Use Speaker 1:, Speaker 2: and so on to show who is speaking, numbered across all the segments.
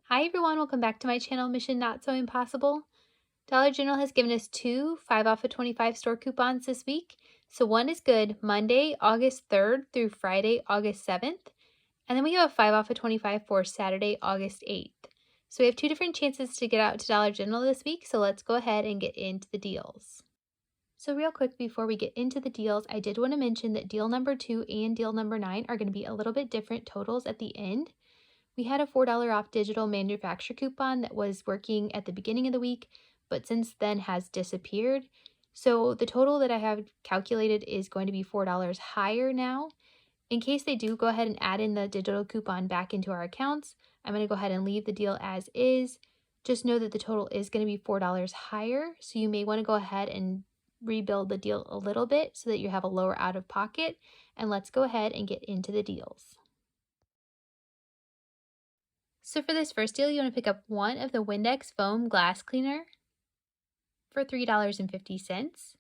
Speaker 1: Hi everyone, welcome back to my channel, Mission Not So Impossible. Dollar General has given us two 5 off of 25 store coupons this week. So one is good Monday, August 3rd through Friday, August 7th. And then we have a 5 off of 25 for Saturday, August 8th. So we have two different chances to get out to Dollar General this week, so let's go ahead and get into the deals. So real quick before we get into the deals, I did want to mention that deal number 2 and deal number 9 are going to be a little bit different totals at the end. We had a $4 off digital manufacturer coupon that was working at the beginning of the week, but since then has disappeared. So the total that I have calculated is going to be $4 higher now. In case they do go ahead and add in the digital coupon back into our accounts, I'm going to go ahead and leave the deal as is. Just know that the total is going to be $4 higher, so you may want to go ahead and rebuild the deal a little bit so that you have a lower out of pocket. And let's go ahead and get into the deals. So for this first deal, you want to pick up one of the Windex foam glass cleaner for $3.50.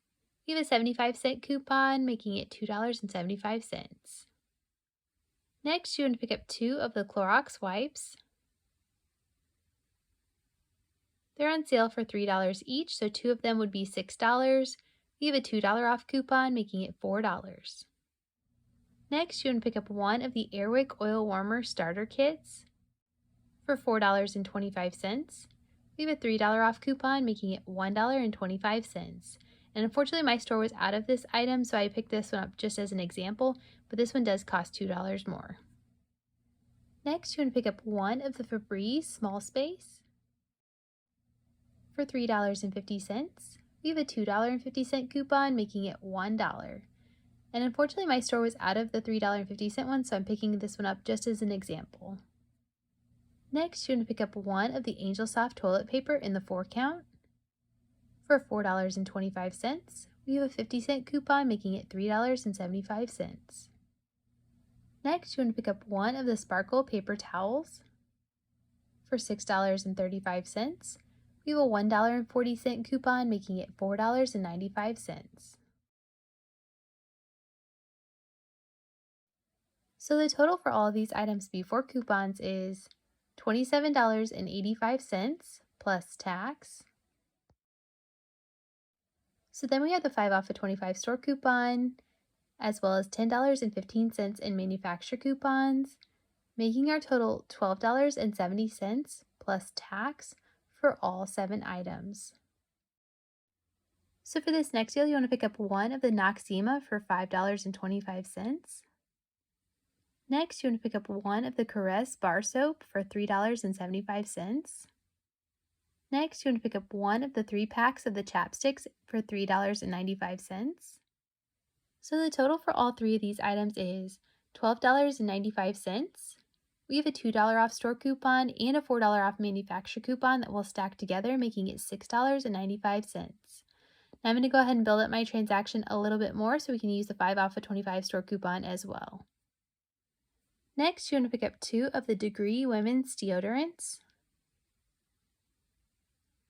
Speaker 1: We have a 75-cent coupon, making it $2.75. Next, you want to pick up two of the Clorox wipes. They're on sale for $3 each, so two of them would be $6. We have a $2 off coupon, making it $4. Next, you want to pick up one of the Airwick oil warmer starter kits for $4.25. We have a $3 off coupon, making it $1.25. And unfortunately, my store was out of this item, so I picked this one up just as an example, but this one does cost $2 more. Next, you want to pick up one of the Febreze Small Space for $3.50. We have a $2.50 coupon, making it $1. And unfortunately, my store was out of the $3.50 one, so I'm picking this one up just as an example. Next, you're going to pick up one of the Angel Soft toilet paper in the 4 count for $4.25. We have a 50-cent coupon, making it $3.75. Next, you want to pick up one of the Sparkle paper towels for $6.35. We have a $1.40 coupon, making it $4.95. So the total for all of these items before coupons is $27.85 plus tax. So then we have the 5 off of 25 store coupon, as well as $10.15 in manufacturer coupons, making our total $12.70 plus tax for all 7 items. So for this next deal, you want to pick up one of the Noxzema for $5.25. Next, you want to pick up one of the Caress bar soap for $3.75. Next, you want to pick up one of the 3 packs of the chapsticks for $3.95. So the total for all 3 of these items is $12.95. We have a $2 off store coupon and a $4 off manufacturer coupon that will stack together, making it $6.95. Now I'm going to go ahead and build up my transaction a little bit more so we can use the 5 off of 25 store coupon as well. Next, you want to pick up 2 of the Degree women's deodorants.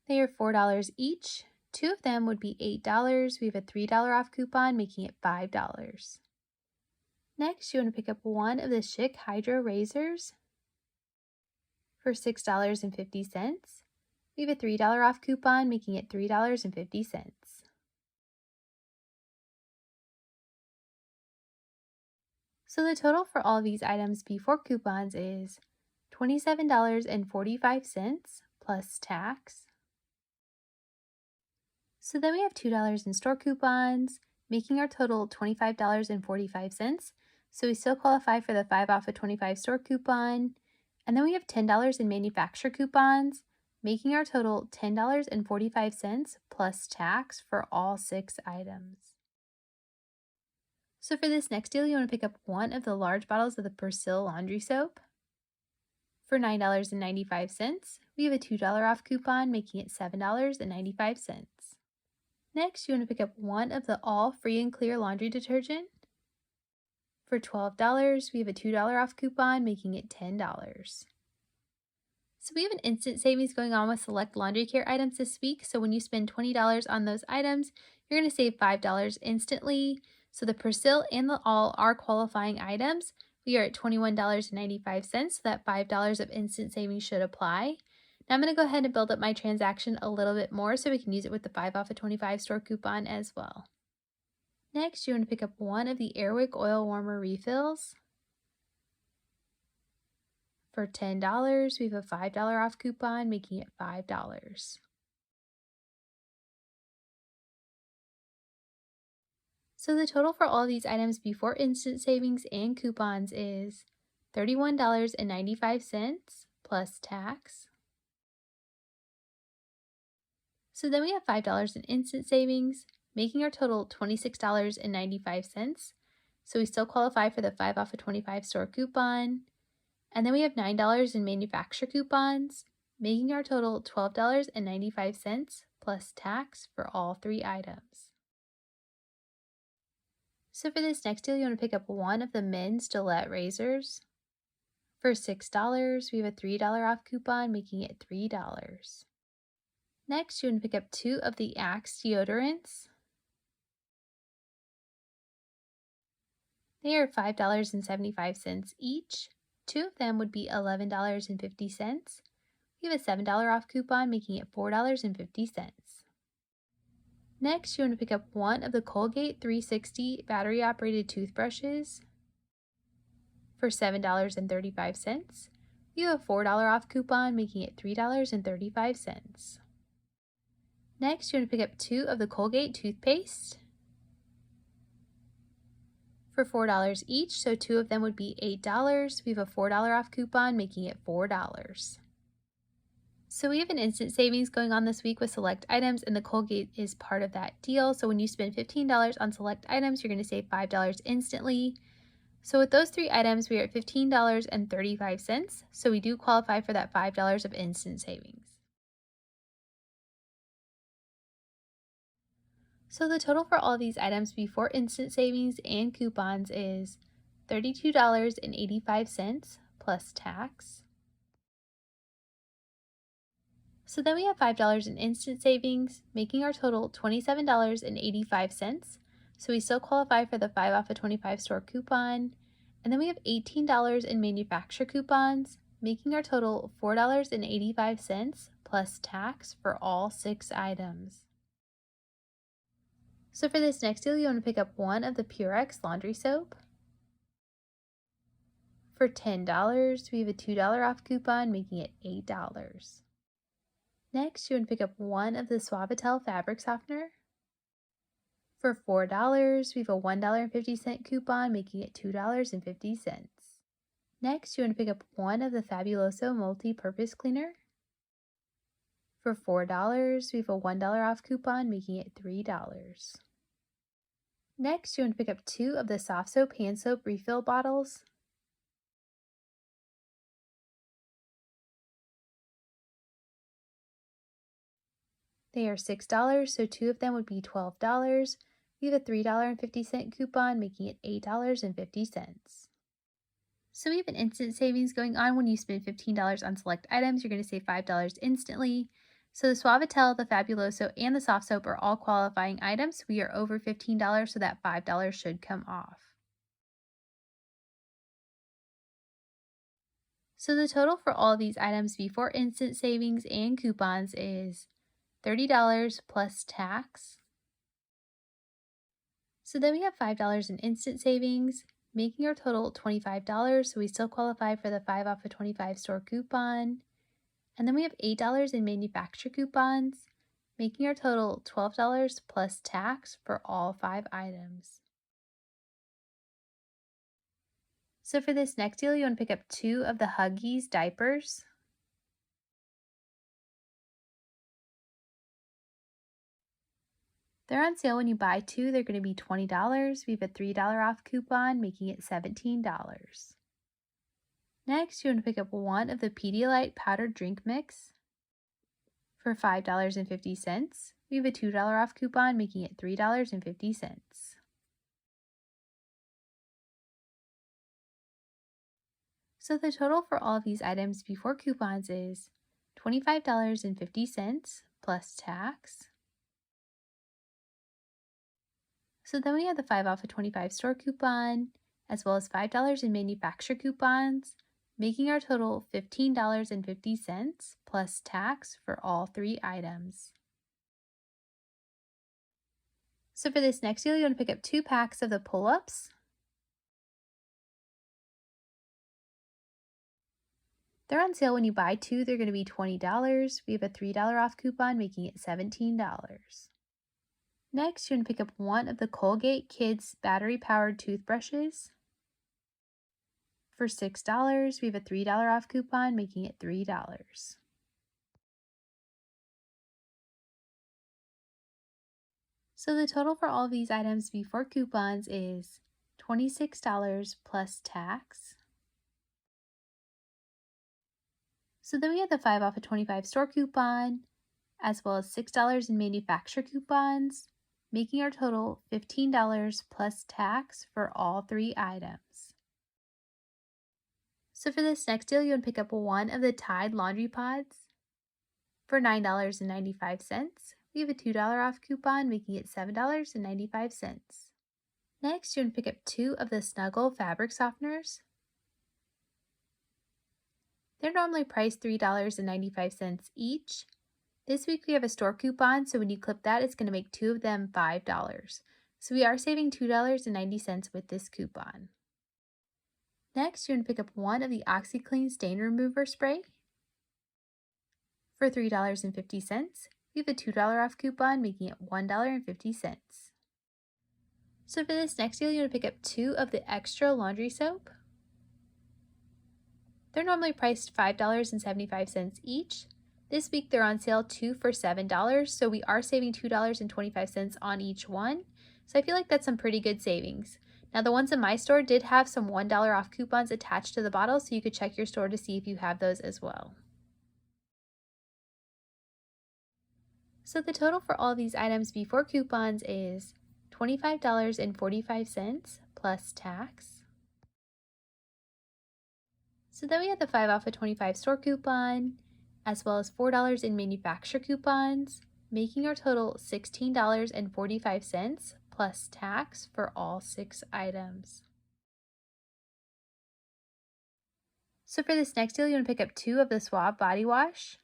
Speaker 1: They are $4 each. 2 of them would be $8. We have a $3 off coupon, making it $5. Next, you want to pick up one of the Schick Hydro Razors for $6.50. We have a $3 off coupon, making it $3.50. So the total for all of these items before coupons is $27.45 plus tax. So then we have $2 in store coupons, making our total $25.45. So we still qualify for the 5 off of 25 store coupon. And then we have $10 in manufacturer coupons, making our total $10.45 plus tax for all 6 items. So for this next deal, you want to pick up one of the large bottles of the Persil laundry soap for $9.95. We have a $2 off coupon, making it $7.95. Next, you want to pick up one of the all free and clear laundry detergent for $12. We have a $2 off coupon, making it $10. So we have an instant savings going on with select laundry care items this week. So when you spend $20 on those items, you're going to save $5 instantly. So the Persil and the All are qualifying items. We are at $21.95, so that $5 of instant savings should apply. Now I'm going to go ahead and build up my transaction a little bit more so we can use it with the 5 off of 25 store coupon as well. Next, you want to pick up one of the Airwick oil warmer refills. For $10, we have a $5 off coupon, making it $5. So the total for all these items before instant savings and coupons is $31.95 plus tax. So then we have $5 in instant savings, making our total $26.95. So we still qualify for the 5 off of 25 store coupon. And then we have $9 in manufacturer coupons, making our total $12.95 plus tax for all three items. So for this next deal, you want to pick up one of the men's Gillette razors. For $6, we have a $3 off coupon, making it $3. Next, you want to pick up two of the Axe deodorants. They are $5.75 each. Two of them would be $11.50. We have a $7 off coupon, making it $4.50. Next, you want to pick up one of the Colgate 360 battery-operated toothbrushes. For $7.35. We have a $4 off coupon, making it $3.35. Next, you want to pick up two of the Colgate toothpaste. For $4 each, so two of them would be $8. We have a $4 off coupon, making it $4. So we have an instant savings going on this week with select items, and the Colgate is part of that deal. So when you spend $15 on select items, you're going to save $5 instantly. So with those three items, we are at $15.35. So we do qualify for that $5 of instant savings. So the total for all these items before instant savings and coupons is $32.85 plus tax. So then we have $5 in instant savings, making our total $27.85. So we still qualify for the 5 off of 25 store coupon. And then we have $18 in manufacturer coupons, making our total $4.85 plus tax for all 6 items. So for this next deal, you want to pick up one of the Purex laundry soap. For $10, we have a $2 off coupon, making it $8. Next, you want to pick up one of the Suavitel fabric softener. For $4, we have a $1.50 coupon, making it $2.50. Next, you want to pick up one of the Fabuloso multi-purpose cleaner. For $4, we have a $1 off coupon, making it $3. Next, you want to pick up two of the soft soap hand soap refill bottles. They are $6, so two of them would be $12. We have a $3.50 coupon, making it $8.50. So we have an instant savings going on when you spend $15 on select items. You're going to save $5 instantly. So the Suavitel, the Fabuloso, and the soft soap are all qualifying items. We are over $15, so that $5 should come off. So the total for all of these items before instant savings and coupons is $30 plus tax. So then we have $5 in instant savings, making our total $25, so we still qualify for the 5 off of 25 store coupon. And then we have $8 in manufacturer coupons, making our total $12 plus tax for all 5 items. So for this next deal, you want to pick up two of the Huggies diapers. They're on sale when you buy two. They're going to be $20. We have a $3 off coupon, making it $17. Next, you want to pick up one of the Pedialyte powdered drink mix. For $5.50. We have a $2 off coupon, making it $3.50. So the total for all of these items before coupons is $25.50 plus tax. So then we have the 5 off of 25 store coupon, as well as $5 in manufacturer coupons, making our total $15.50 plus tax for all 3 items. So for this next deal, you want to pick up 2 packs of the pull-ups. They're on sale when you buy 2, they're going to be $20. We have a $3 off coupon, making it $17. Next, you want to pick up 1 of the Colgate Kids battery-powered toothbrushes. For $6, we have a $3 off coupon, making it $3. So the total for all of these items before coupons is $26 plus tax. So then we have the 5 off of 25 store coupon, as well as $6 in manufacturer coupons, making our total $15 plus tax for all 3 items. So for this next deal, you want to pick up 1 of the Tide laundry pods for $9.95. We have a $2 off coupon, making it $7.95. Next, you want to pick up 2 of the Snuggle fabric softeners. They're normally priced $3.95 each. This week we have a store coupon, so when you clip that, it's going to make 2 of them $5. So we are saving $2.90 with this coupon. Next, you want to pick up 1 of the OxiClean stain remover spray for $3.50. We have a $2 off coupon, making it $1.50. So for this next deal, you want to pick up 2 of the extra laundry soap. They're normally priced $5.75 each. This week they're on sale 2 for $7, so we are saving $2.25 on each one. So I feel like that's some pretty good savings. Now the ones in my store did have some $1 off coupons attached to the bottle, so you could check your store to see if you have those as well. So the total for all these items before coupons is $25.45 plus tax. So then we have the 5 off of 25 store coupon, as well as $4 in manufacturer coupons, making our total $16.45 plus tax for all 6 items. So for this next deal, you want to pick up 2 of the Suave body wash.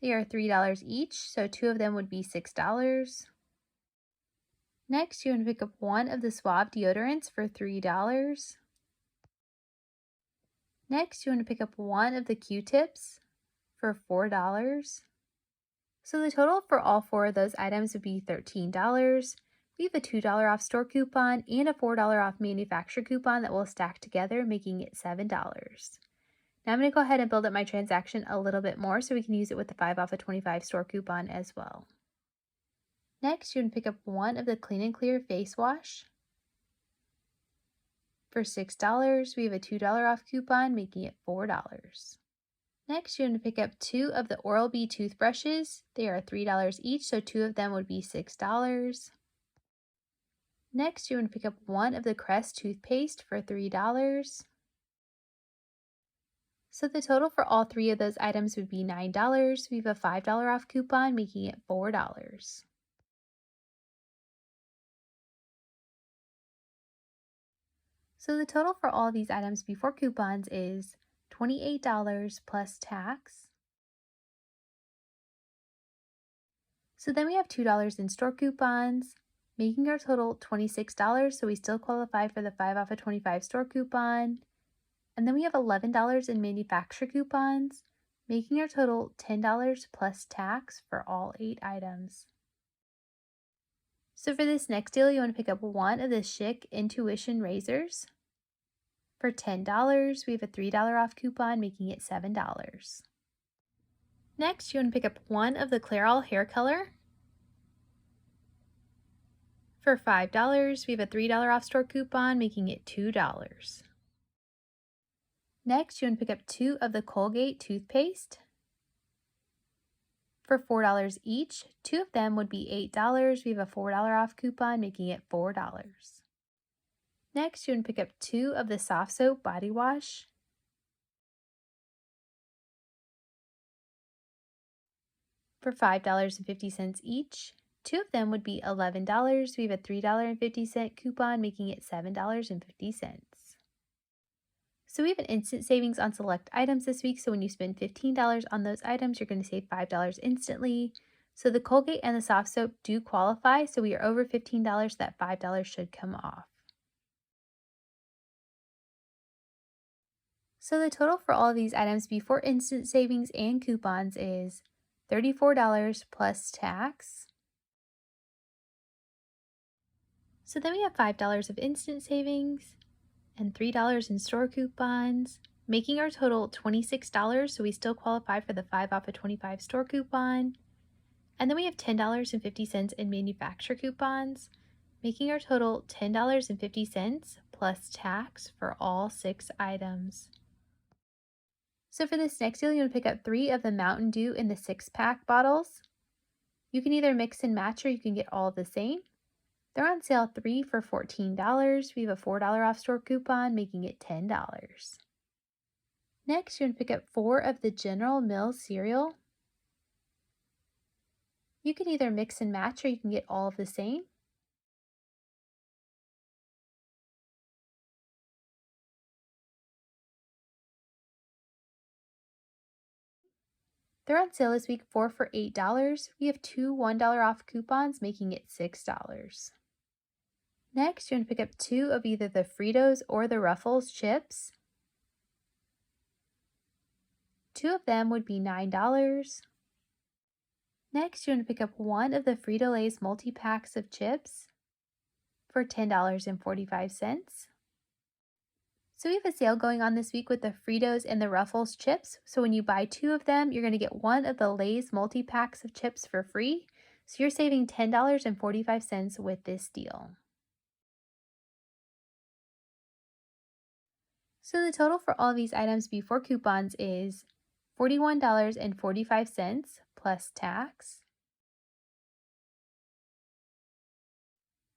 Speaker 1: They are $3 each, so 2 of them would be $6. Next, you want to pick up 1 of the Suave deodorants for $3. Next, you want to pick up 1 of the Q-tips for $4. So the total for all 4 of those items would be $13. We have a $2 off store coupon and a $4 off manufacturer coupon that will stack together, making it $7. Now I'm going to go ahead and build up my transaction a little bit more so we can use it with the 5 off of 25 store coupon as well. Next, you can pick up 1 of the Clean and Clear face wash for $6. We have a $2 off coupon, making it $4. Next, you want to pick up 2 of the Oral-B toothbrushes. They are $3 each, so 2 of them would be $6. Next, you want to pick up 1 of the Crest toothpaste for $3. So the total for all 3 of those items would be $9. We have a $5 off coupon, making it $4. So the total for all of these items before coupons is $28 plus tax. So then we have $2 in store coupons, making our total $26, so we still qualify for the 5 off of 25 store coupon. And then we have $11 in manufacturer coupons, making our total $10 plus tax for all 8 items. So for this next deal, you want to pick up 1 of the Schick Intuition razors. For $10, we have a $3 off coupon, making it $7. Next, you want to pick up 1 of the Clairol hair color. For $5, we have a $3 off store coupon, making it $2. Next, you want to pick up 2 of the Colgate toothpaste. For $4 each, 2 of them would be $8. We have a $4 off coupon, making it $4. Next, you want to pick up 2 of the soft soap body wash. For $5.50 each, 2 of them would be $11. We have a $3.50 coupon, making it $7.50. So we have an instant savings on select items this week. So when you spend $15 on those items, you're going to save $5 instantly. So the Colgate and the soft soap do qualify. So we are over $15, that $5 should come off. So the total for all of these items before instant savings and coupons is $34 plus tax. So then we have $5 of instant savings and $3 in store coupons, making our total $26, so we still qualify for the 5 off of 25 store coupon. And then we have $10.50 in manufacturer coupons, making our total $10.50 plus tax for all 6 items. So for this next deal, you want to pick up 3 of the Mountain Dew in the 6-pack bottles. You can either mix and match or you can get all of the same. They're on sale 3 for $14. We have a $4 off store coupon, making it $10. Next, you're going to pick up 4 of the General Mills cereal. You can either mix and match or you can get all of the same. They're on sale this week 4 for $8. We have 2 $1 off coupons, making it $6. Next, you're going to pick up 2 of either the Fritos or the Ruffles chips. 2 of them would be $9. Next, you're going to pick up 1 of the Frito-Lay's multi-packs of chips for $10.45. So we have a sale going on this week with the Fritos and the Ruffles chips. So when you buy 2 of them, you're going to get 1 of the Lay's multi-packs of chips for free. So you're saving $10.45 with this deal. So the total for all of these items before coupons is $41.45 plus tax.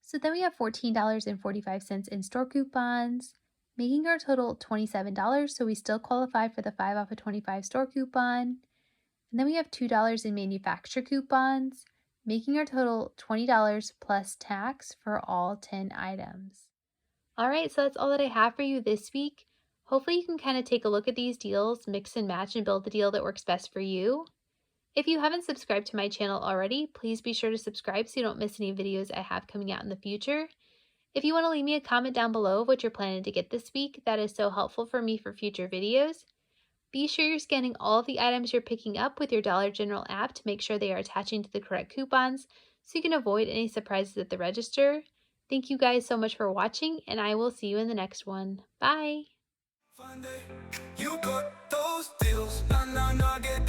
Speaker 1: So then we have $14.45 in store coupons, making our total $27, so we still qualify for the 5 off of 25 store coupon. And then we have $2 in manufacturer coupons, making our total $20 plus tax for all 10 items. All right, so that's all that I have for you this week. Hopefully you can kind of take a look at these deals, mix and match, and build the deal that works best for you. If you haven't subscribed to my channel already, please be sure to subscribe so you don't miss any videos I have coming out in the future. If you want to leave me a comment down below of what you're planning to get this week, that is so helpful for me for future videos. Be sure you're scanning all of the items you're picking up with your Dollar General app to make sure they are attaching to the correct coupons so you can avoid any surprises at the register. Thank you guys so much for watching, and I will see you in the next one. Bye! You got those deals, nah, nah, nah, get